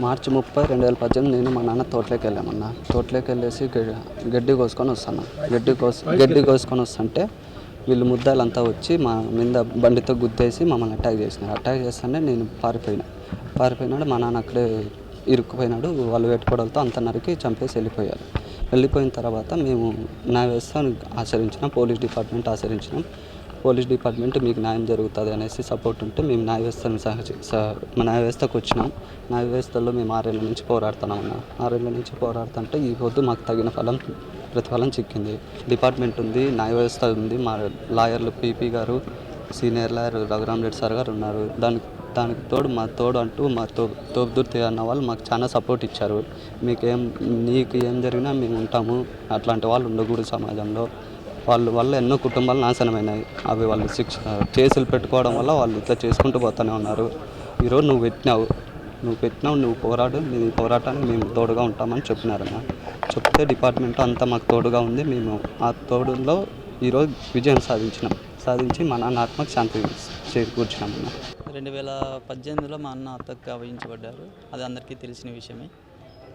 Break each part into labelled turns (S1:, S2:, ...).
S1: మార్చి 30, 2018 నేను మా నాన్న తోటలోకి వెళ్ళామన్న. తోటలోకి వెళ్ళేసి గడ్డి కోసుకొని వస్తాను. గడ్డి కోసుకొని వస్తుంటే వీళ్ళు ముద్దాలంతా వచ్చి మా మీద బండితో గుద్దేసి మమ్మల్ని అటాక్ చేసినారు. అటాక్ చేస్తుంటే నేను పారిపోయినాడు. మా నాన్న అక్కడే ఇరుక్కుపోయినాడు. వాళ్ళు వెట్టుకోవడంతో అంత నరికి చంపేసి వెళ్ళిపోయిన తర్వాత మేము న్యాయ వ్యవస్థను ఆచరించినాం. పోలీస్ డిపార్ట్మెంట్ ఆచరించినాం. పోలీస్ డిపార్ట్మెంట్ మీకు న్యాయం జరుగుతుంది అనేసి సపోర్ట్ ఉంటే మేము న్యాయ వ్యవస్థకు వచ్చినాం. న్యాయ వ్యవస్థలో మేము 6 ఏళ్ళ నుంచి పోరాడుతున్నామన్నా. 6 ఏళ్ళ నుంచి పోరాడుతుంటే ఈ పొద్దు మాకు తగిన ప్రతిఫలం చిక్కింది. డిపార్ట్మెంట్ ఉంది, న్యాయ వ్యవస్థ ఉంది, మా లాయర్లు పీపీ గారు, senior lawyer Raghuram Reddy sir గారు ఉన్నారు. దానికి తోడు మా తోపుదుర్తి అన్న వాళ్ళు మాకు చాలా సపోర్ట్ ఇచ్చారు. నీకు ఏం జరిగినా మేము ఉంటాము, అట్లాంటి వాళ్ళు ఉండకూడదు సమాజంలో. వాళ్ళ వల్ల ఎన్నో కుటుంబాలు నాశనమైనాయి. అవి వాళ్ళు కేసులు పెట్టుకోవడం వల్ల వాళ్ళు ఇట్లా చేసుకుంటూ పోతూనే ఉన్నారు. ఈరోజు నువ్వు పెట్టినావు, నువ్వు పోరాడు, నీ పోరాటానికి మేము తోడుగా ఉంటామని చెప్పినారన్న. చెప్తే డిపార్ట్మెంట్ అంతా మాకు తోడుగా ఉంది. మేము ఆ తోడులో ఈరోజు విజయం సాధించి మా నాన్న ఆత్మకు శాంతి చేకూర్చినామన్న.
S2: 2018లో మా అన్న హత్యకు గావించబడ్డారు. అది అందరికీ తెలిసిన విషయమే.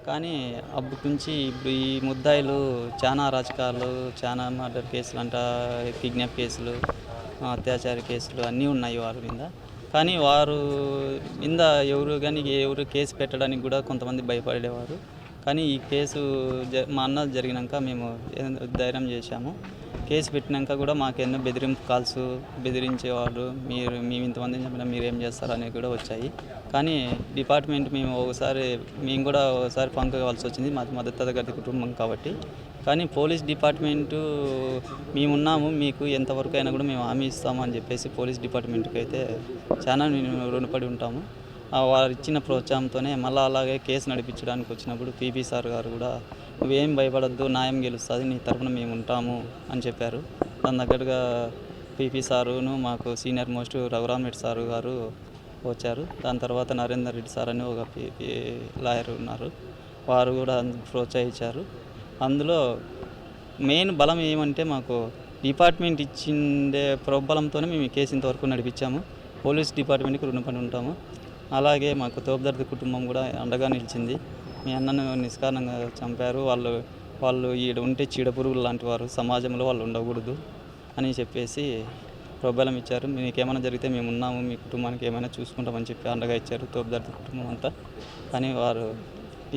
S2: కానీ అప్పటి నుంచి ఇప్పుడు ఈ ముద్దాయిలు చాలా అరాచకాలు, చాలా మర్డర్ కేసులు అంట, కిడ్నాప్ కేసులు, అత్యాచార కేసులు అన్నీ ఉన్నాయి వారి మీద. కానీ వారు మీద ఎవరు కేసు పెట్టడానికి కూడా కొంతమంది భయపడేవారు. కానీ ఈ కేసు మా అన్న జరిగినాక మేము ధైర్యం చేశాము. కేసు పెట్టినాక కూడా మాకు ఎన్నో బెదిరింపు కాల్స్ బెదిరించేవాళ్ళు. మేము ఇంతమందిని చెప్పినా మీరేం చేస్తారు అనేవి కూడా వచ్చాయి. కానీ డిపార్ట్మెంట్ మేము కూడా ఒకసారి పంకవలసి వచ్చింది. మాది మద్దతు కుటుంబం కాబట్టి. కానీ పోలీస్ డిపార్ట్మెంటు మేమున్నాము, మీకు ఎంతవరకు అయినా కూడా మేము హామీ ఇస్తాము అని చెప్పేసి పోలీస్ డిపార్ట్మెంట్కి అయితే చాలా రుణపడి ఉంటాము. వారు ఇచ్చిన ప్రోత్సాహంతోనే మళ్ళీ అలాగే కేసు నడిపించడానికి వచ్చినప్పుడు పీపీ సార్ గారు కూడా నువ్వేం భయపడద్దు, న్యాయం గెలుస్తుంది, నీ తరఫున మేము ఉంటాము అని చెప్పారు. దాని దగ్గరగా పీపీ సారును మాకు senior most Raghuram Reddy sir గారు వచ్చారు. దాని తర్వాత నరేందర్ రెడ్డి సార్ అని ఒక పీపీ లాయర్ ఉన్నారు. వారు కూడా ప్రోత్సహించారు. అందులో మెయిన్ బలం ఏమంటే మాకు డిపార్ట్మెంట్ ఇచ్చిండే ప్రోబలంతోనే మేము ఈ కేసు ఇంతవరకు నడిపించాము. పోలీస్ డిపార్ట్మెంట్కి రుణపడి ఉంటాము. అలాగే మాకు తోపుదర్తి కుటుంబం కూడా అండగా నిలిచింది. మీ అన్నను నిష్కారణంగా చంపారు, వాళ్ళు ఈడ ఉంటే చీడపురుగులు లాంటి వారు, సమాజంలో వాళ్ళు ఉండకూడదు అని చెప్పేసి ప్రోబలం ఇచ్చారు. మీకేమైనా జరిగితే మేము ఉన్నాము, మీ కుటుంబానికి ఏమైనా చూసుకుంటామని చెప్పి అండగా ఇచ్చారు తోపుదర్తి కుటుంబం అంతా. కానీ వారు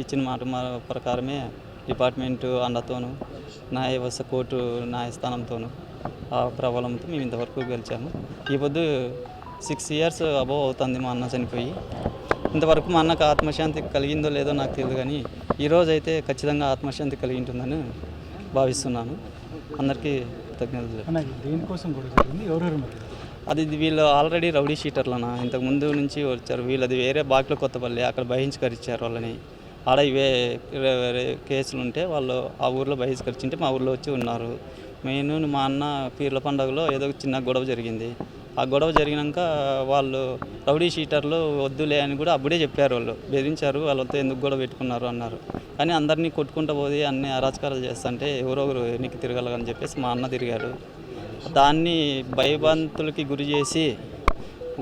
S2: ఇచ్చిన మాట ప్రకారమే డిపార్ట్మెంటు అండతోనూ, న్యాయ వ్యవస్థ కోర్టు న్యాయస్థానంతోనూ ఆ ప్రబలంతో మేము ఇంతవరకు గెలిచాము. ఈ పొద్దు 6 years అబోవ్ అవుతుంది మా అన్న చనిపోయి. ఇంతవరకు మా అన్నకు ఆత్మశాంతి కలిగిందో లేదో నాకు తెలియదు, కానీ ఈరోజు అయితే ఖచ్చితంగా ఆత్మశాంతి కలిగి ఉంటుందని భావిస్తున్నాను. అందరికీ కృతజ్ఞతలు.
S3: దేనికోసం కూడా జరిగింది? ఎవరెవరు?
S2: అది వీళ్ళు ఆల్రెడీ రౌడీ షీటర్లనా, ఇంతకుముందు నుంచి వచ్చారు. వీళ్ళది వేరే బాక్లో కొత్తపల్లి, అక్కడ బహిష్కరించారు వాళ్ళని. ఆడ ఇవే కేసులు ఉంటే వాళ్ళు ఆ ఊర్లో బహిష్కరించింటే మా ఊర్లో వచ్చి ఉన్నారు. మెయిన్ మా అన్న పీర్ల పండుగలో ఏదో చిన్న గొడవ జరిగింది. ఆ గొడవ జరిగినాక వాళ్ళు రౌడీ షీటర్లు వద్దులే అని కూడా అప్పుడే చెప్పారు. వాళ్ళు బెదిరించారు, వాళ్ళతో ఎందుకు గొడవ పెట్టుకున్నారు అన్నారు. కానీ అందరినీ కొట్టుకుంటూ పోయి అన్ని అరాచకాలు చేస్తుంటే ఎవరో ఒకరు ఎన్నికి తిరగలని చెప్పేసి మా అన్న తిరిగారు. దాన్ని భయభ్రాంతులకి గురి చేసి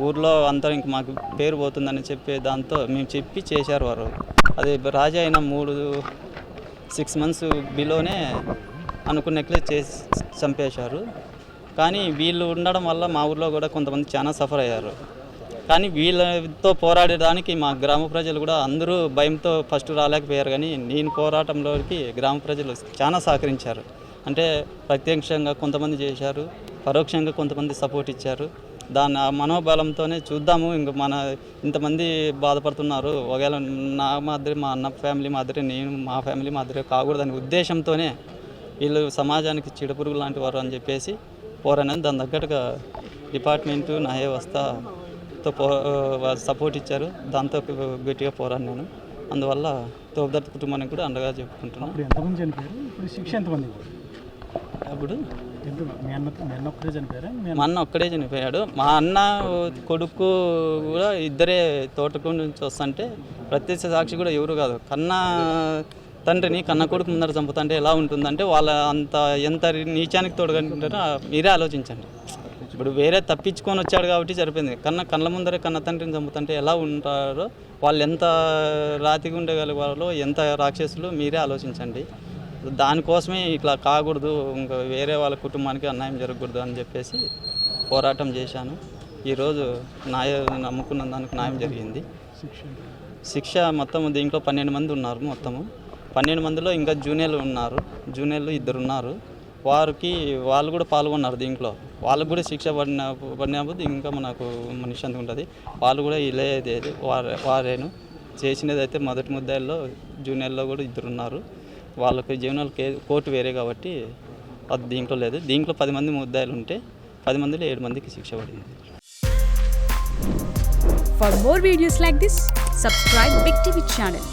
S2: ఊర్లో అంతా ఇంక మాకు పేరు పోతుందని చెప్పే దాంతో మేము చెప్పి చేశారు వారు. అది రాజా అయిన 6 months బిలోనే అనుకున్నట్లే చేసి చంపేశారు. కానీ వీళ్ళు ఉండడం వల్ల మా ఊర్లో కూడా కొంతమంది చాలా సఫర్ అయ్యారు. కానీ వీళ్ళతో పోరాడడానికి మా గ్రామ ప్రజలు కూడా అందరూ భయంతో ఫస్ట్ రాలేకపోయారు. కానీ నేను పోరాటంలోకి గ్రామ ప్రజలు చాలా సహకరించారు. అంటే ప్రత్యక్షంగా కొంతమంది చేశారు, పరోక్షంగా కొంతమంది సపోర్ట్ ఇచ్చారు. దాని ఆ మనోబలంతోనే చూద్దాము, ఇంక ఇంతమంది బాధపడుతున్నారు, ఒకవేళ నా మాదిరి మా అన్న ఫ్యామిలీ మాదిరి మా ఫ్యామిలీ మాదిరి కాకూడదనే ఉద్దేశంతోనే వీళ్ళు సమాజానికి చీడపురుగు లాంటి వారు అని చెప్పేసి పోరాడినాను. దాని తగ్గట్టుగా డిపార్ట్మెంటు న్యాయ వ్యవస్థతో సపోర్ట్ ఇచ్చారు. దాంతో గట్టిగా పోరాడినాను. అందువల్ల తోపుదర్తి కుటుంబానికి కూడా అండగా చెప్పుకుంటున్నాను.
S3: ఎంతమంది చనిపోయారు? ఇప్పుడు శిక్ష ఎంతమంది?
S2: అప్పుడు
S3: మా
S2: అన్న ఒక్కడే చనిపోయాడు. మా అన్న కొడుకు కూడా ఇద్దరే తోటకు నుంచి వస్తుంటే ప్రత్యక్ష సాక్షి కూడా ఎవరు కాదు. తండ్రిని కన్న కొడుకు ముందర చంపుతుంటే ఎలా ఉంటుందంటే వాళ్ళ ఎంత నీచానికి తోడుకుంటారో మీరే ఆలోచించండి. ఇప్పుడు వేరే తప్పించుకొని వచ్చాడు కాబట్టి సరిపోయింది. కళ్ళ ముందరే కన్న తండ్రిని చంపుతుంటే ఎలా ఉంటారో, వాళ్ళు ఎంత రాతిగా ఉండగలిగారో, ఎంత రాక్షసులు మీరే ఆలోచించండి. దానికోసమే ఇట్లా కాకూడదు, ఇంకా వేరే వాళ్ళ కుటుంబానికి అన్యాయం జరగకూడదు అని చెప్పేసి పోరాటం చేశాను. ఈరోజు నమ్ముకున్న దానికి న్యాయం జరిగింది. శిక్ష మొత్తం దీంట్లో 12 మంది ఉన్నారు. మొత్తము 12 మందిలో ఇంకా జూనియర్లు ఉన్నారు. జూనియర్లు 2 ఉన్నారు. వాళ్ళు కూడా పాల్గొన్నారు దీంట్లో. వాళ్ళకు కూడా శిక్ష పడినప్పుడు ఇంకా మనకు మనశ్శాంతి ఉంటుంది. వాళ్ళు కూడా వారేను చేసినది అయితే మొదటి ముద్దాయిల్లో జూనియర్లో కూడా 2 ఉన్నారు. వాళ్ళకి జూనియర్ కోర్టు వేరే కాబట్టి అది దీంట్లో లేదు. దీంట్లో 10 మంది ముద్దాయిలు ఉంటే 10 మందిలో 7 మందికి శిక్ష పడింది.
S4: For more videos like this, subscribe Big TV channel.